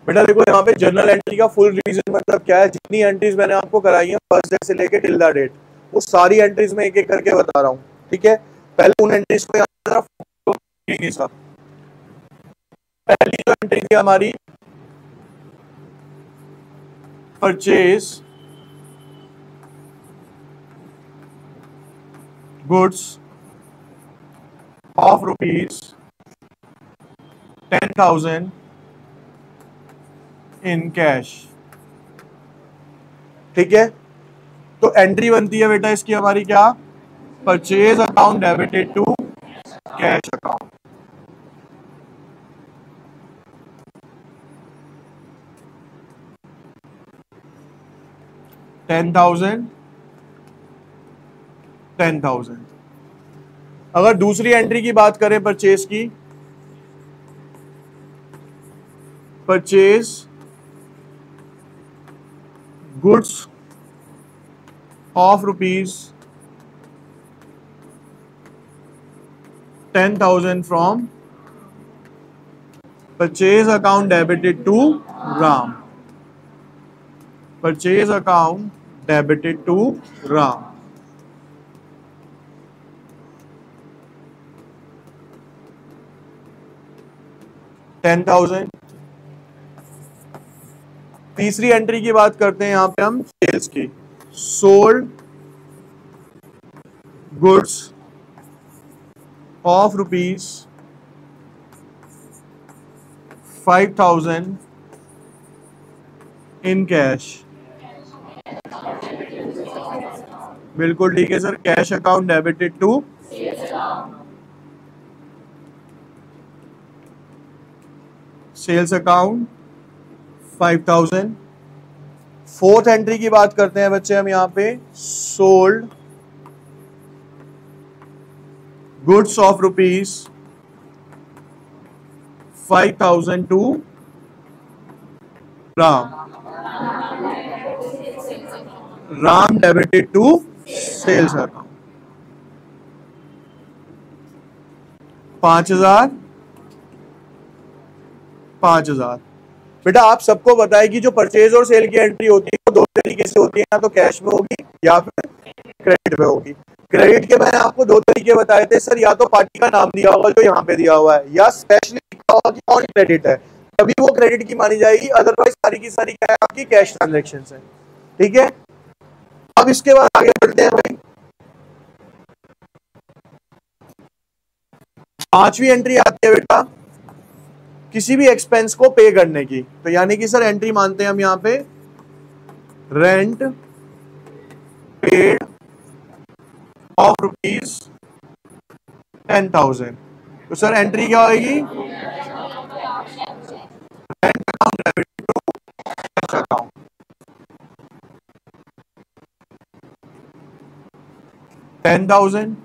बेटा देखो यहाँ पे जर्नल एंट्री का फुल रिवीजन मतलब क्या है, जितनी एंट्रीज मैंने आपको कराई है फर्स्ट डे से लेके टिल द डेट, वो सारी एंट्रीज में एक एक करके बता रहा हूँ, ठीक है। पहले उन एंट्रीज को सब पहली जो एंट्री थी हमारी purchase goods of ₹10,000 in cash, ठीक है। तो एंट्री बनती है बेटा इसकी हमारी क्या, purchase account debited to cash account. $10,000। अगर दूसरी एंट्री की बात करें परचेज की, purchase goods of ₹10,000 from purchase account debited to Ram, purchase account debited to Ram. $10,000। तीसरी एंट्री की बात करते हैं यहां पे हम सेल्स की, sold goods of ₹5,000 in cash. बिल्कुल ठीक है sir, cash account debited to sales account 5,000। Fourth entry की बात करते हैं बच्चे हम यहाँ पे, sold goods of ₹5,000 to Ram debited to sales account. 5,000। बेटा आप सबको पता है कि जो परचेज और सेल की एंट्री होती है वो दो तरीके से होती है, या तो कैश में होगी या फिर क्रेडिट में होगी। क्रेडिट के मैंने आपको दो तरीके बताए थे सर, या तो पार्टी का नाम दिया होगा जो यहाँ पे दिया हुआ है, या स्पेशली लिखा होगा कि कौन क्रेडिट है, तभी वो क्रेडिट की मानी जाएगी, अदरवाइज सारी की सारी क्या है आपकी कैश ट्रांजेक्शन है, ठीक है। अब इसके बाद आगे बढ़ते हैं भाई, पांचवी एंट्री आती है बेटा किसी भी एक्सपेंस को पे करने की, तो यानी कि सर एंट्री मानते हैं हम यहाँ पे रेंट पेड ऑफ ₹10,000। तो सर एंट्री क्या होगी, rent account debited to cash account. $10,000।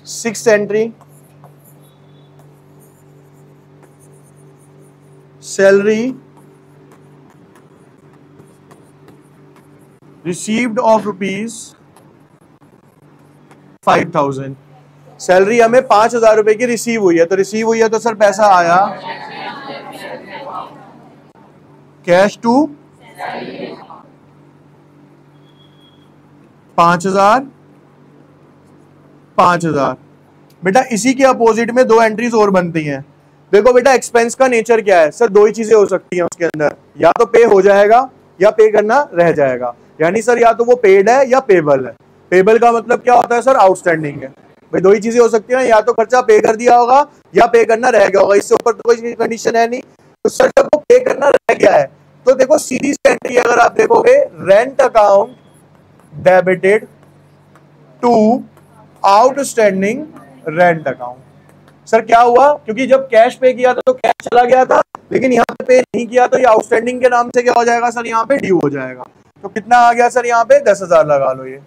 Sixth entry salary received of ₹5,000। Salary हमें 5,000 रुपए की रिसीव हुई है, तो रिसीव हुई है तो सर पैसा आया कैश टू 5,000। बेटा इसी के अपोजिट में दो एंट्रीज और बनती हैं। देखो बेटा एक्सपेंस का नेचर क्या है सर, दो ही चीजें हो सकती हैं उसके अंदर, या तो पे हो जाएगा या पे करना रह जाएगा, यानी सर या तो वो पेड है या पेबल है। पेबल का मतलब क्या होता है सर, आउटस्टैंडिंग है। भाई दो ही चीजें हो सकती हैं, या तो खर्चा पे कर दिया होगा या पे करना रह गया होगा, इससे ऊपर तो कोई कंडीशन है नहीं। तो सर जब वो पे करना रह गया है तो देखो सीधी एंट्री अगर आप देखोगे, rent account debited to outstanding rent account. Sir क्या हुआ, क्योंकि जब कैश पे किया था तो कैश चला गया था, लेकिन यहाँ पे नहीं किया तो ये आउटस्टैंडिंग के नाम से क्या हो जाएगा सर, यहाँ पे ड्यू हो जाएगा। तो कितना आ गया सर यहाँ पे, 10,000 लगा लो ये,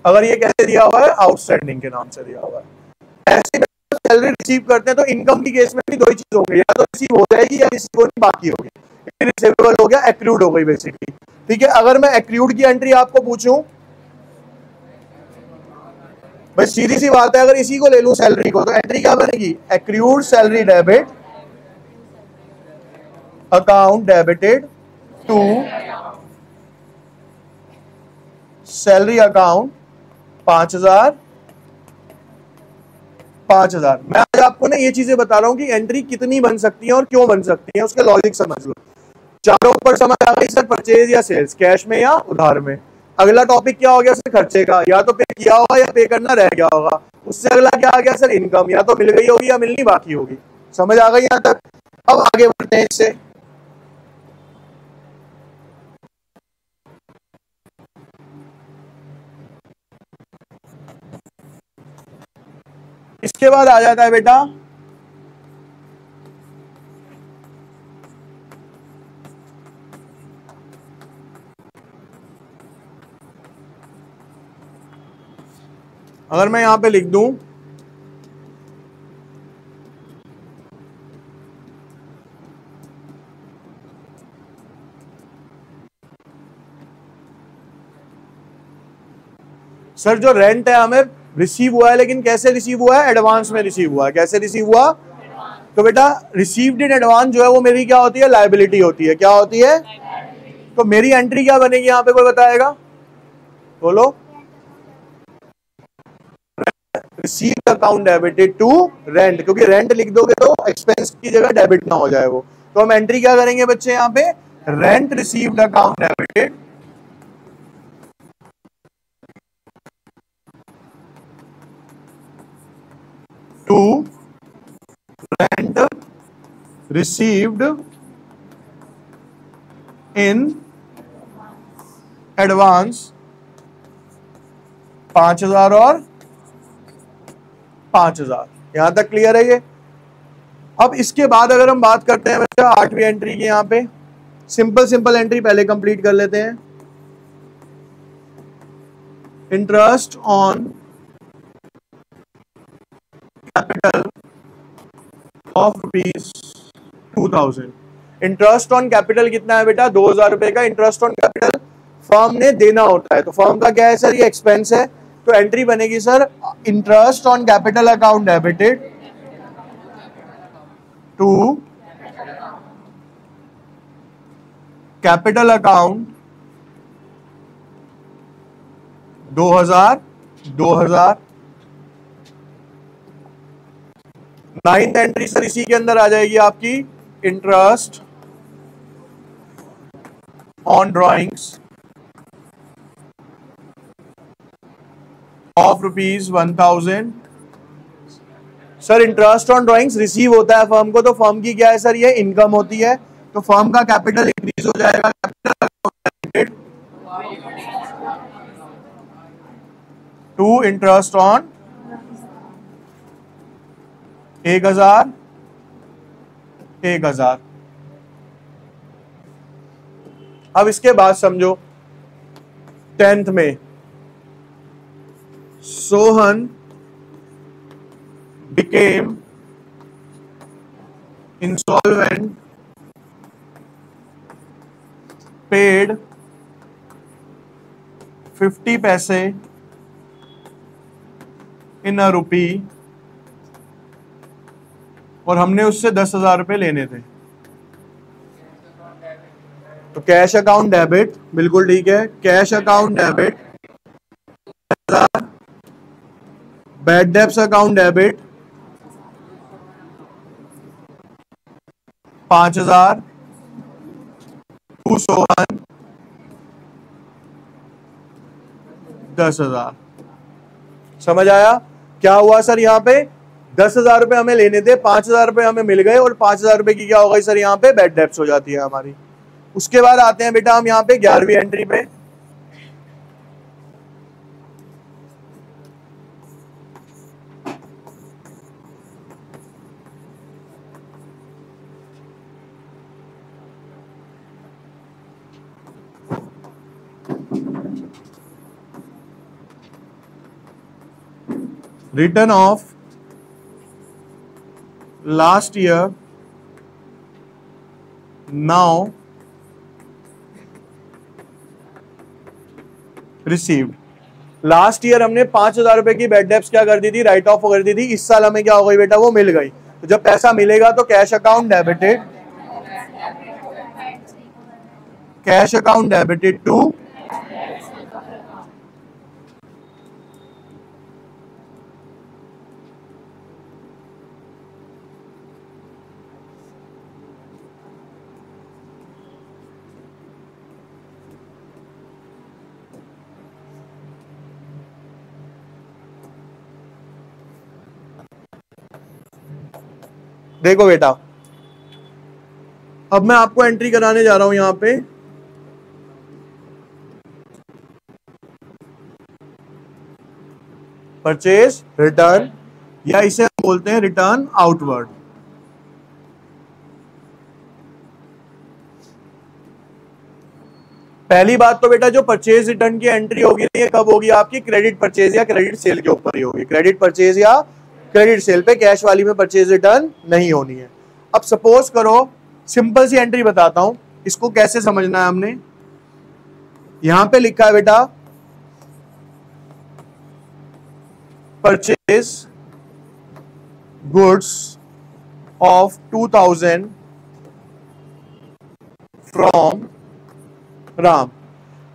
अगर ये कैसे दिया हुआ है, आउटस्टैंडिंग के नाम से दिया हुआ है। ऐसे सैलरी रिसीव करते हैं तो इनकम की केस में भी दो ही चीज होंगी, या तो रिसीव हो जाएगी या रिसीव होनी बाकी होगी। रिसीवेबल हो गया, एक्रूड हो गई बेसिकली, ठीक है। अगर मैं एक्रूड की एंट्री आपको पूछूं, भाई भाई सीधी सी बात है, अगर इसी को ले लूं सैलरी को, तो एंट्री क्या बनेगी? Accrued salary debit account debited to salary account 5,000। मैं आज आपको ना ये चीजें बता रहा हूं कि एंट्री कितनी बन सकती है और क्यों बन सकती है, उसके लॉजिक समझ लो। चारों ऊपर समझ आ गई सर, परचेज या सेल्स, कैश में या उधार में। अगला टॉपिक क्या हो गया सर? खर्चे का, या तो पे किया होगा या पे करना रह गया होगा। उससे अगला क्या आ गया सर? इनकम, या तो मिल गई होगी या मिलनी बाकी होगी। समझ आ गई यहां तक? अब आगे बढ़ते हैं इससे। इसके बाद आ जाता है बेटा अगर मैं यहां पे लिख दूं सर जो रेंट है हमें रिसीव हुआ है, लेकिन कैसे रिसीव हुआ है? एडवांस में रिसीव हुआ है। कैसे रिसीव हुआ? तो बेटा रिसीव्ड इन एडवांस जो है वो मेरी क्या होती है? लायबिलिटी होती है। क्या होती है? तो मेरी एंट्री क्या बनेगी यहां पे, कोई बताएगा? बोलो। Received account debited to rent, क्योंकि रेंट लिख दोगे तो एक्सपेंस की जगह डेबिट ना हो जाए वो। तो हम एंट्री क्या करेंगे बच्चे यहां पे? Rent received account debited to rent received in advance 5,000 और 5,000। यहां तक क्लियर है ये? अब इसके बाद अगर हम बात करते हैं बच्चा 8वीं एंट्री की, यहां पे सिंपल एंट्री पहले कंप्लीट कर लेते हैं। Interest on capital of ₹2,000। Interest on capital कितना है बेटा? 2,000 रुपए का इंटरेस्ट ऑन कैपिटल फर्म ने देना होता है। तो फर्म का क्या है सर? ये एक्सपेंस है। तो एंट्री बनेगी sir interest on capital account debited to capital account 2,000। Ninth entry sir इसी के अंदर आ जाएगी आपकी, interest on drawings of ₹1,000। Sir interest on drawings receive होता है फर्म को, तो फर्म की क्या है सर? ये इनकम होती है। तो फर्म का कैपिटल इंक्रीज हो जाएगा। Capital to interest on 1,000। अब इसके बाद समझो 10th में सोहन became insolvent, paid 50 पैसे इन अ रुपी, और हमने उससे 10,000 रुपए लेने थे। तो कैश अकाउंट डेबिट, बिल्कुल ठीक है, cash account debit, bad debts account debit 5,000 to Sohan 10,000। समझ आया क्या हुआ सर? यहाँ पे 10,000 रुपए हमें लेने थे, 5,000 रुपए हमें मिल गए, और 5,000 रुपए की क्या होगा सर? यहाँ पे बैड डेब्ट्स हो जाती है हमारी। उसके बाद आते हैं बेटा हम यहाँ पे 11वीं एंट्री पे। Return of last year now received. Last year हमने 5,000 रुपए की बैड डेब्ट्स क्या कर दी थी, राइट ऑफ कर दी थी। इस साल हमें क्या हो गई बेटा, वो मिल गई। तो जब पैसा मिलेगा तो cash account debited, cash account debited to देखो बेटा, अब मैं आपको एंट्री कराने जा रहा हूं यहां पे परचेज रिटर्न, या इसे हम बोलते हैं रिटर्न आउटवर्ड। पहली बात तो बेटा जो परचेज रिटर्न की एंट्री होगी ये कब होगी आपकी, क्रेडिट परचेज या क्रेडिट सेल के ऊपर ही होगी। क्रेडिट परचेज या क्रेडिट सेल पे, कैश वाली में परचेज रिटर्न नहीं होनी है। अब सपोज करो, सिंपल सी एंट्री बताता हूं, इसको कैसे समझना है हमने। यहां पे लिखा है बेटा purchase goods of 2000 from Ram.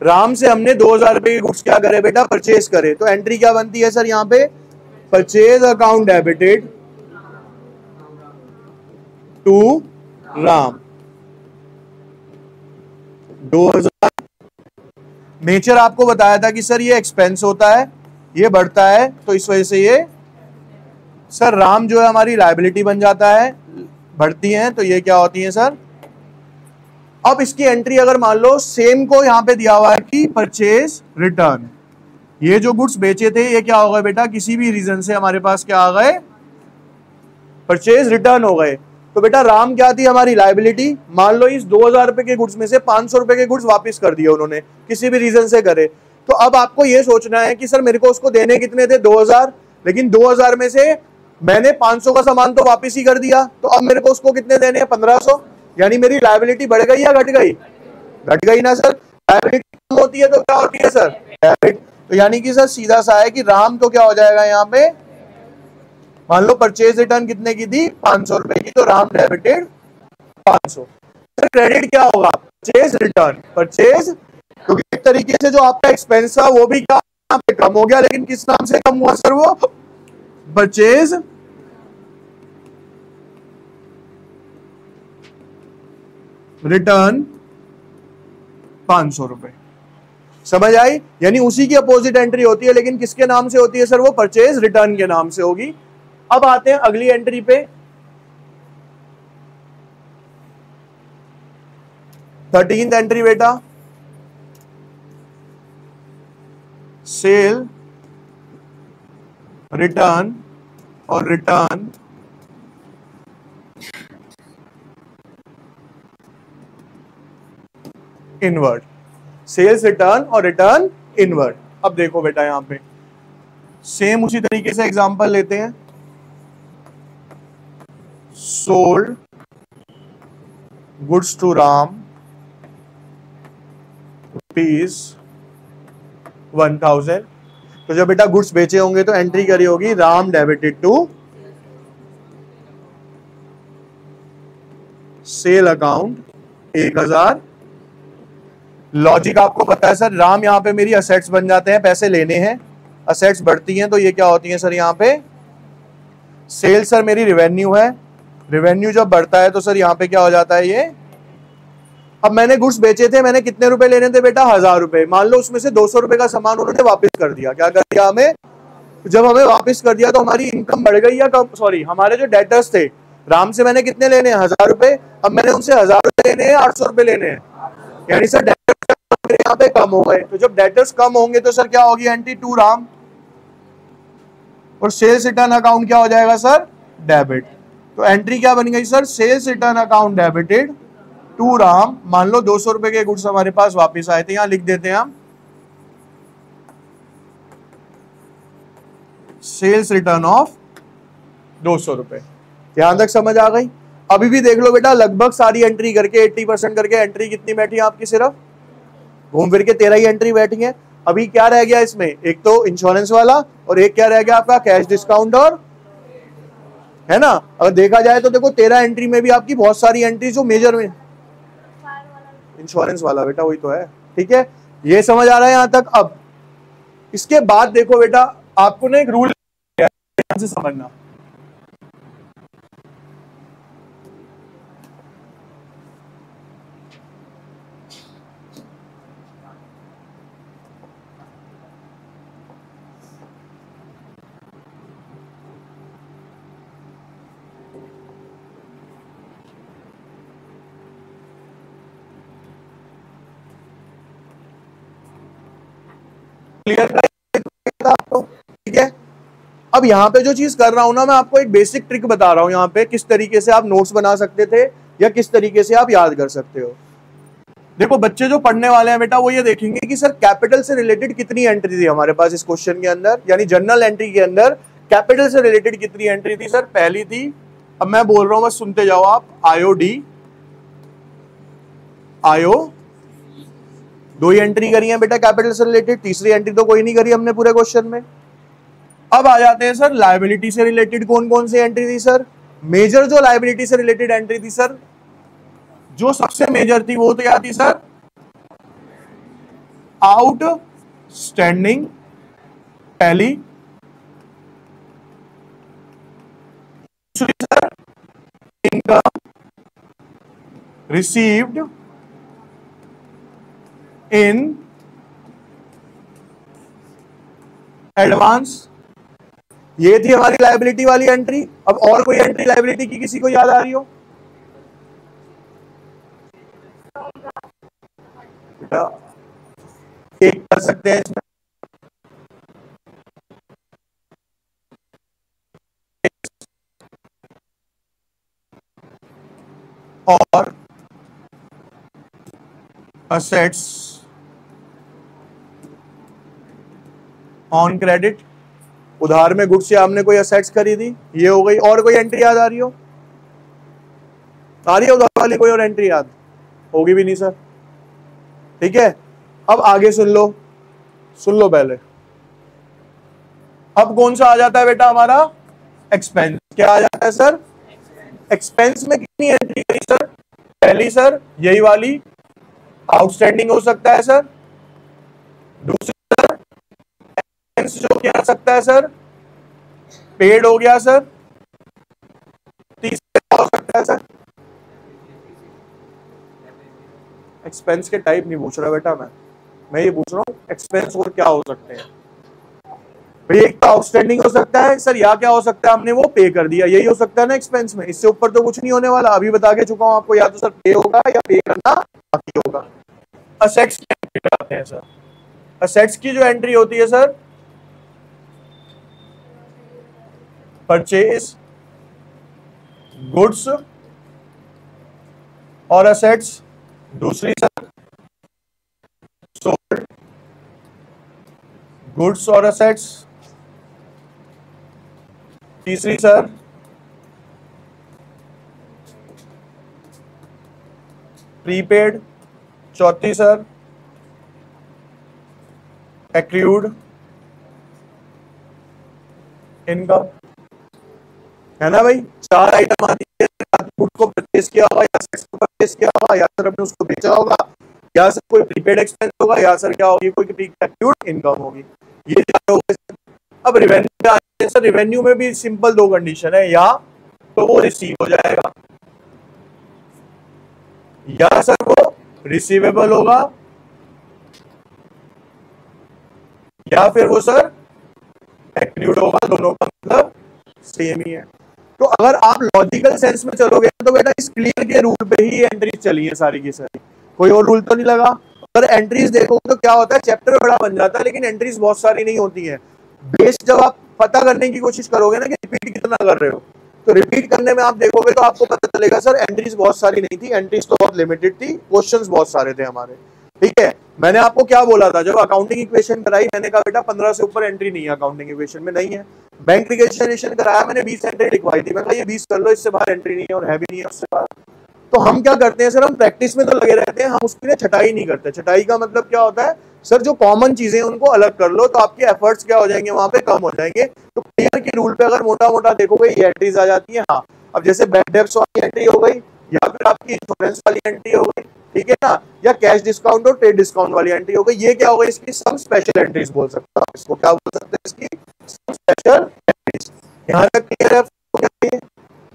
Ram से हमने 2000 रुपए के गुड्स क्या करे बेटा, परचेज करे। तो एंट्री क्या बनती है सर यहां पे, purchase account debited to Ram 2000। Nature आपको बताया था कि सर ये एक्सपेंस होता है, ये बढ़ता है, तो इस वजह से ये सर राम जो है हमारी लायबिलिटी बन जाता है, बढ़ती हैं तो ये क्या होती है सर। अब इसकी एंट्री अगर मान लो सेम को यहां पे दिया हुआ है कि परचेज रिटर्न, ये जो गुड्स बेचे थे ये क्या हो गए बेटा, किसी भी रीजन से हमारे पास क्या आ गए, परचेज रिटर्न हो गए। तो बेटा राम क्या थी हमारी लायबिलिटी, मान लो इस 2000 रुपए के गुड्स में से 500 रुपए के गुड्स वापस कर दिए उन्होंने, किसी भी रीजन से करे। तो अब आपको ये सोचना है कि सर मेरे को उसको देने कितने थे, 2000, लेकिन 2000 में से मैंने 500 का सामान तो वापस ही कर दिया, तो अब मेरे को उसको कितने देने हैं, 1500। यानी मेरी लायबिलिटी बढ़ गई या घट गई, घट गई ना सर। लायबिलिटी कम होती है तो क्या होती है सर, डेबिट। तो यानी कि सर सीधा सा है कि राम तो क्या हो जाएगा यहाँ पे, मान लो परचेज रिटर्न कितने की थी, 500 रुपए की, तो राम डेबिटेड 500। सर क्रेडिट क्या होगा, परचेज रिटर्न, परचेज, क्योंकि एक तरीके से जो आपका एक्सपेंस था वो भी क्या यहाँ पे कम हो गया, लेकिन किस नाम से कम हुआ सर, वो परचेज रिटर्न 500 रुपए। समझ आई, यानी उसी की अपोजिट एंट्री होती है, लेकिन किसके नाम से होती है सर, वो परचेज रिटर्न के नाम से होगी। अब आते हैं अगली एंट्री पे, 13th एंट्री बेटा, सेल रिटर्न और रिटर्न इनवर्ड, सेल्स रिटर्न और रिटर्न इनवर्ड। अब देखो बेटा यहां पे सेम उसी तरीके से एग्जांपल लेते हैं, सोल्ड गुड्स टू राम ₹1000। तो जब बेटा गुड्स बेचे होंगे तो एंट्री करी होगी Ram debited to sale account 1000। Logic आपको पता है सर, राम यहां पे मेरी असेट्स बन जाते हैं, पैसे लेने हैं, असेट्स बढ़ती हैं तो ये क्या होती हैं सर यहाँ पे सेल। सर मेरी रेवेन्यू है, रेवेन्यू जब बढ़ता है तो सर यहाँ पे क्या हो जाता है ये। अब मैंने गुड्स बेचे थे, मैंने कितने रुपए लेने थे बेटा, 1000 रुपए। मान लो उसमें से 200 रुपए का सामान उन्होंने वापस कर दिया, क्या कर दिया हमें, जब हमें वापस कर दिया तो हमारी इनकम बढ़ गई या कम, सॉरी हमारे जो डेटर्स थे राम से मैंने कितने लेने हैं, 1000 रुपए, अब मैंने उनसे 1000 रुपए लेने हैं, 800 रुपए लेने हैं, यानी सर डेटर्स यहाँ पे कम हो गए। तो जब डेटर्स कम होंगे तो सर क्या होगी एंट्री टू राम, और सेल्स रिटर्न अकाउंट क्या हो जाएगा सर, डेबिट। तो एंट्री क्या बन गई sir, sales return account debited to Ram. मान लो 200 रुपए के गुड्स हमारे पास वापस आए थे, यहां लिख देते हैं हम सेल्स रिटर्न ऑफ 200 रुपए। यहां तक समझ आ गई। अभी भी देख लो बेटा, लगभग सारी एंट्री करके 80% करके एंट्री कितनी बैठी है आपकी, सिर्फ घूम फिर के 13 ही एंट्री बैठी है। अभी क्या रह गया इसमें, एक तो इंश्योरेंस वाला और एक क्या रह गया आपका कैश डिस्काउंट, और है ना। अगर देखा जाए तो देखो 13 एंट्री में भी आपकी बहुत सारी एंट्री जो मेजर में इंश्योरेंस वाला बेटा वही तो है। ठीक है, ये समझ आ रहा है यहां तक। अब इसके बाद देखो बेटा आपको ना एक रूल ध्यान से समझना। क्लियर आपको, ठीक है। अब यहाँ पे जो चीज कर रहा हूं ना मैं आपको एक बेसिक ट्रिक बता रहा हूं यहाँ पे, किस तरीके से आप नोट्स बना सकते थे या किस तरीके से आप याद कर सकते हो। देखो बच्चे जो पढ़ने वाले हैं बेटा वो ये देखेंगे कि सर कैपिटल से रिलेटेड कितनी एंट्री थी हमारे पास इस क्वेश्चन के अंदर, यानी जनरल एंट्री के अंदर कैपिटल से रिलेटेड कितनी एंट्री थी। सर पहली थी, अब मैं बोल रहा हूं बस सुनते जाओ आप, आईओडी, आयो, 2 ही एंट्री करी है बेटा कैपिटल से रिलेटेड, तीसरी एंट्री तो कोई नहीं करी हमने पूरे क्वेश्चन में। अब आ जाते हैं सर लायबिलिटी से रिलेटेड कौन कौन सी एंट्री थी। सर मेजर जो लायबिलिटी से रिलेटेड एंट्री थी सर, जो सबसे मेजर थी वो तो क्या थी सर, आउट स्टैंडिंग पहली, sir income received in advance, ये थी हमारी लायबिलिटी वाली एंट्री। अब और कोई एंट्री लायबिलिटी की किसी को याद आ रही हो? एक कर सकते हैं इसमें, और असेट्स ऑन क्रेडिट, उधार में गुड्स से आपने कोई असेट्स खरीदी, ये हो गई। और कोई एंट्री याद आ रही हो? आ रही है उधार वाली कोई और एंट्री याद? होगी भी नहीं सर। ठीक है, अब आगे सुन लो पहले। अब कौन सा आ जाता है बेटा हमारा एक्सपेंस, क्या आ जाता है सर? एक्सपेंस में कितनी एंट्री करी सर? पहली सर यही वाली आउटस्टैंडिंग हो सकता है सर, दूसरी सर एक्सपेंस जो क्या आ सकता है सर, पेड हो गया सर, तीसरा हो सकता है सर, एक्सपेंस के टाइप नहीं पूछ रहा बेटा मैं ये पूछ रहा हूँ एक्सपेंस और क्या हो सकते हैं। भाई एक तो आउटस्टैंडिंग हो सकता है सर, या क्या हो सकता है हमने वो पे कर दिया, यही हो सकता है ना एक्सपेंस में, इससे ऊपर तो कुछ नहीं होने वाला। अभी बता के चुका हूं आपको, या तो सर पे होगा या पे करना बाकी होगा। असेट्स की एंट्री कराते हैं सर, असेट्स की जो एंट्री होती है सर, परचेज गुड्स और असेट्स, दूसरी सर सोल्ड गुड्स और असेट्स, तीसरी सर प्रीपेड, चौथी सर एक्रूड इनकम, है ना भाई। 4 आइटम आती है, गुड को परचेज किया होगा या सेक्स को परचेज किया होगा या सर हमने उसको बेचा होगा या सर कोई प्रीपेड एक्सपेंस होगा या सर क्या होगी कोई एक्रूड इनकम होगी, ये 4 हो गए। अब रिवेन्यू आते हैं सर, रिवेन्यू में भी सिंपल 2 कंडीशन है, या तो वो रिसीव हो जाएगा या सर वो रिसीवेबल होगा या फिर वो सर एक्रूड होगा, दोनों का मतलब सेम ही है। तो अगर आप लॉजिकल सेंस में चलोगे तो बेटा इस क्लियर के रूल पे ही एंट्रीज चली है सारी की सारी, कोई और रूल तो नहीं लगा। अगर एंट्रीज देखोगे तो क्या होता है, चैप्टर बड़ा बन जाता है लेकिन एंट्रीज बहुत सारी नहीं होती है। बेस जब आप पता करने की कोशिश करोगे ना कि रिपीट कितना कर रहे हो, तो रिपीट करने में आप देखोगे तो आपको पता चलेगा सर एंट्रीज बहुत सारी नहीं थी, एंट्रीज तो बहुत लिमिटेड थी, क्वेश्चंस बहुत सारे थे हमारे। ठीक है, मैंने आपको क्या बोला था जब अकाउंटिंग इक्वेशन कराई, मैंने कहा बेटा 15 से ऊपर एंट्री नहीं है अकाउंटिंग इक्वेशन में, नहीं है। बैंक रिकन्सिलिएशन कराया मैंने 20 एंट्री लिखवाई थी, मैं कहा ये 20 कर लो, इससे बाहर एंट्री नहीं है और है भी नहीं है उससे बाहर। तो हम क्या करते हैं सर, हम प्रैक्टिस में तो लगे रहते हैं, हम उसकी ना छटाई नहीं करते। छटाई का मतलब क्या होता है, सर जो कॉमन चीजें उनको अलग कर लो, तो आपके एफर्ट्स क्या हो जाएंगे, वहां पे कम हो जाएंगे। तो क्लियर के रूल पे अगर मोटा मोटा देखोगे ये एंट्रीज आ जाती है। हाँ, अब जैसे बैड डेब्ट्स वाली एंट्री हो गई, या फिर आपकी इंश्योरेंस वाली एंट्री हो गई, ठीक है ना, या कैश डिस्काउंट और ट्रेड डिस्काउंट वाली एंट्री हो गई, ये क्या हो गई, इसकी सम स्पेशल एंट्रीज बोल सकते हो। इसको क्या बोल सकते हैं, इसकी सम स्पेशल एंट्रीज। यहाँ तक क्लियर है?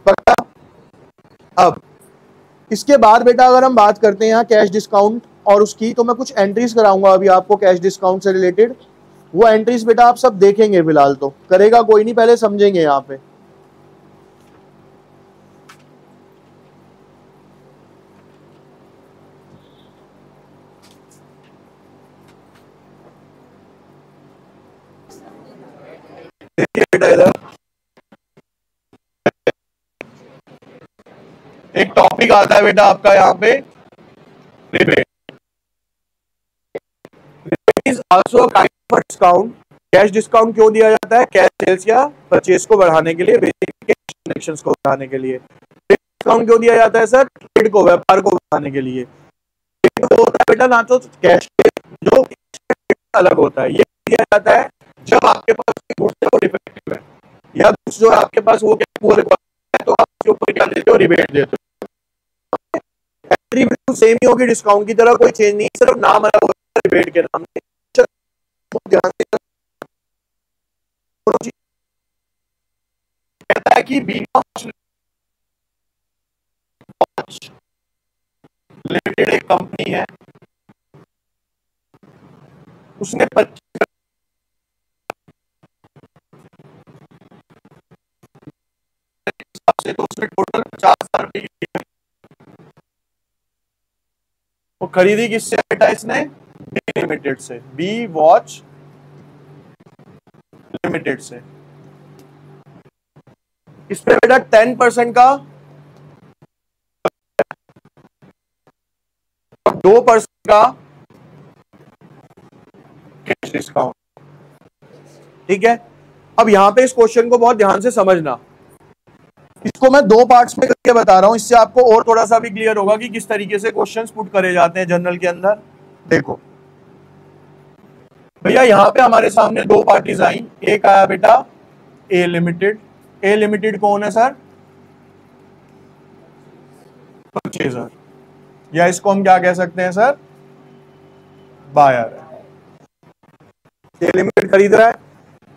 पक्का? अब इसके बाद बेटा अगर हम बात करते हैं यहाँ कैश डिस्काउंट और उसकी, तो मैं कुछ एंट्रीज कराऊंगा अभी आपको कैश डिस्काउंट से रिलेटेड। वो एंट्रीज बेटा आप सब देखेंगे, फिलहाल तो करेगा कोई नहीं, पहले समझेंगे यहाँ पे। एक टॉपिक आता है बेटा आपका यहाँ पे, rebate is also kind of discount. Cash discount क्यों दिया जाता है? कैश सेल्स या परचेज को बढ़ाने के लिए, बेसिक कैश ट्रांजैक्शंस को बढ़ाने के लिए। डिस्काउंट क्यों दिया जाता है सर? ट्रेड को, व्यापार को बढ़ाने के लिए। तो होता है बेटा ना, तो कैश जो अलग होता है, ये दिया जाता है जब आपके पास गुड्स है वो डिफेक्टिव है, या गुड्स जो आपके पास वो पूरे है, तो आप उसके ऊपर क्या देते हो, रिबेट देते हो। एंट्री बिल्कुल सेम ही होगी, डिस्काउंट की तरह कोई चेंज नहीं, सिर्फ नाम अलग होता है रिबेट के नाम से। ध्यान से कहता है कि बीमा लिमिटेड एक कंपनी है, उसने 25 से, तो उसने टोटल 50,000 रुपए की वो खरीदी किससे बेटा? इसने बी लिमिटेड से, बी वॉच लिमिटेड से। इस पे बेटा 10% का 2% का कैश डिस्काउंट, ठीक है। अब यहां पे इस क्वेश्चन को बहुत ध्यान से समझना, इसको मैं दो पार्ट्स में करके बता रहा हूं, इससे आपको और थोड़ा सा भी क्लियर होगा कि किस तरीके से क्वेश्चंस पुट करे जाते हैं जनरल के अंदर। देखो भैया, यहां पे हमारे सामने दो पार्टीज आई, एक आया बेटा ए लिमिटेड। ए लिमिटेड कौन है सर? परचेजर, या इसको हम क्या कह सकते हैं सर? बायर है। ए लिमिटेड खरीद रहा है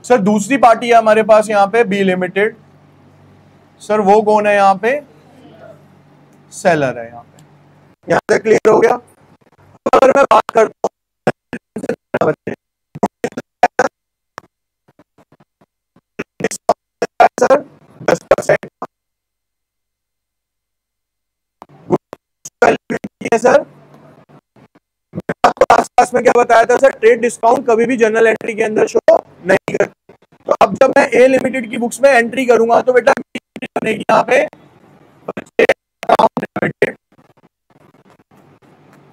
सर। दूसरी पार्टी है हमारे पास यहाँ पे बी लिमिटेड, सर वो कौन है यहाँ पे? सेलर है यहाँ पे। यहाँ से क्लियर हो गया? अगर मैं बात करता हूँ सर 10% सर, आपको आसपास में क्या बताया था सर? ट्रेड डिस्काउंट कभी भी जनरल एंट्री के अंदर शो नहीं करती। तो अब जब मैं ए लिमिटेड की बुक्स में एंट्री करूंगा तो बेटा बनेगी यहाँ पे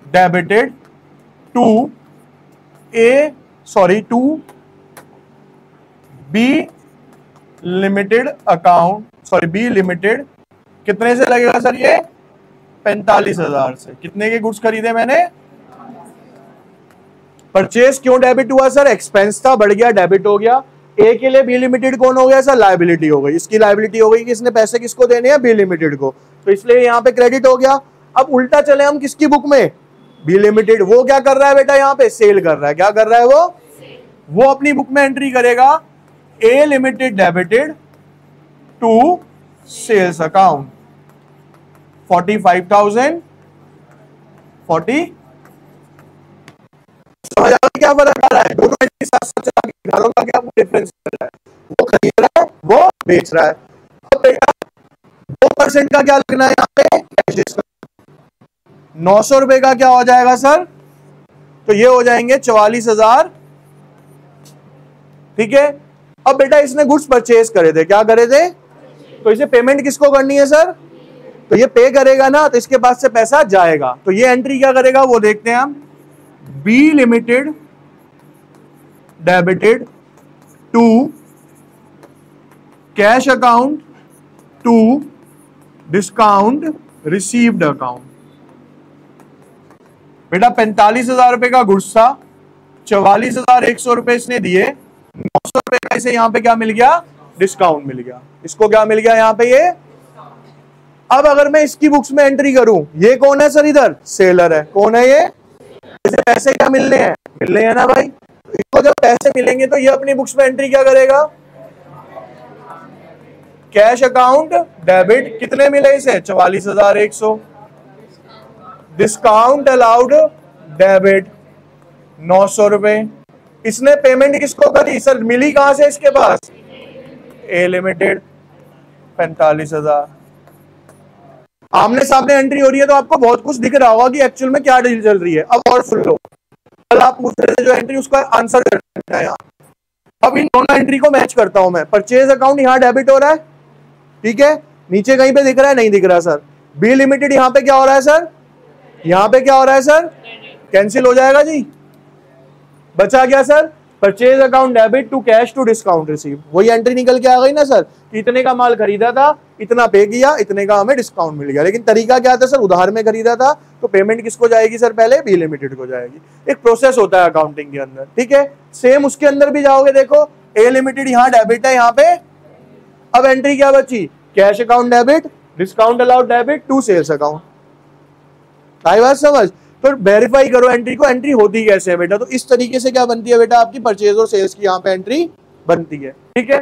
debited to B limited account, sorry B limited. कितने से लगेगा सर ये? 45,000 से। कितने के गुड्स खरीदे मैंने? परचेज क्यों डेबिट हुआ सर? एक्सपेंस था, बढ़ गया, डेबिट हो गया। ए के लिए बी लिमिटेड कौन हो गया सर? लायबिलिटी हो गई। इसकी लायबिलिटी हो गई कि इसने पैसे किसको देने हैं? बी लिमिटेड को, तो इसलिए यहाँ पे क्रेडिट हो गया। अब उल्टा चले हम किसकी बुक में? B limited. वो क्या कर रहा है बेटा? यहाँ पे सेल कर रहा है। क्या कर रहा है वो अपनी बुक में एंट्री करेगा, A limited debited to sales account 45,000 40। क्या फर्क आ रहा है? दोनों एंट्री साथ साथ चला के घरों का क्या डिफरेंस कर रहा है? वो खरीद रहा है, वो बेच रहा है। अब बेटा 2% का क्या लगना है यहाँ पे? Cash discount. 900 रुपए का क्या हो जाएगा सर? तो ये हो जाएंगे 44,000, ठीक है। अब बेटा इसने गुड्स परचेज करे थे, क्या करे थे? तो इसे पेमेंट किसको करनी है सर? तो ये पे करेगा ना, तो इसके पास से पैसा जाएगा। तो ये एंट्री क्या करेगा वो देखते हैं हम। B limited debited to cash account to discount received account. बेटा 45,000 रुपए का गुड्स था, 44,100 रुपए इसने दिए, 900 रुपए का इसे यहाँ पे क्या मिल गया, डिस्काउंट मिल गया। इसको क्या मिल गया यहाँ पे ये। अब अगर मैं इसकी बुक्स में एंट्री करूं, ये कौन है सर, इधर सेलर है, कौन है ये, इसे पैसे क्या मिलने हैं, मिलने हैं ना भाई। इसको जब पैसे मिलेंगे तो ये अपनी बुक्स में एंट्री क्या करेगा, कैश अकाउंट डेबिट, कितने मिले इसे 44,100, डिस्काउंट अलाउड डेबिट 900 रुपए। इसने पेमेंट किसको करी सर, मिली कहां से इसके पास, ए लिमिटेड 45,000। आमने सामने एंट्री हो रही है तो आपको बहुत कुछ दिख रहा होगा कि एक्चुअल में क्या डील चल रही है। अब और सुन लो, कल आप पूछ रहे थे जो एंट्री, उसका आंसर करना है यहाँ। अब इन दोनों एंट्री को मैच करता हूं मैं। परचेज अकाउंट यहाँ डेबिट हो रहा है, ठीक है, नीचे कहीं पे दिख रहा है, नहीं दिख रहा सर। बी लिमिटेड यहाँ पे क्या हो रहा है सर, यहाँ पे क्या हो रहा है सर, कैंसिल हो जाएगा जी, बचा क्या sir, purchase account debit to cash to discount receive. वही एंट्री निकल के आ गई ना सर, कि इतने का माल खरीदा था, इतना पे किया, इतने का हमें डिस्काउंट मिल गया। लेकिन तरीका क्या था सर, उधार में खरीदा था तो पेमेंट किसको जाएगी सर, पहले बी लिमिटेड को जाएगी। एक प्रोसेस होता है अकाउंटिंग के अंदर, ठीक है। सेम उसके अंदर भी जाओगे, देखो ए लिमिटेड यहाँ डेबिट है यहाँ पे। अब एंट्री क्या बची, cash account debit, discount allowed debit to sales account. आई बात समझ। तो वेरीफाई करो एंट्री को, एंट्री होती कैसे है बेटा। तो इस तरीके से क्या बनती है बेटा, आपकी परचेज और सेल्स की यहाँ पे एंट्री बनती है, ठीक है।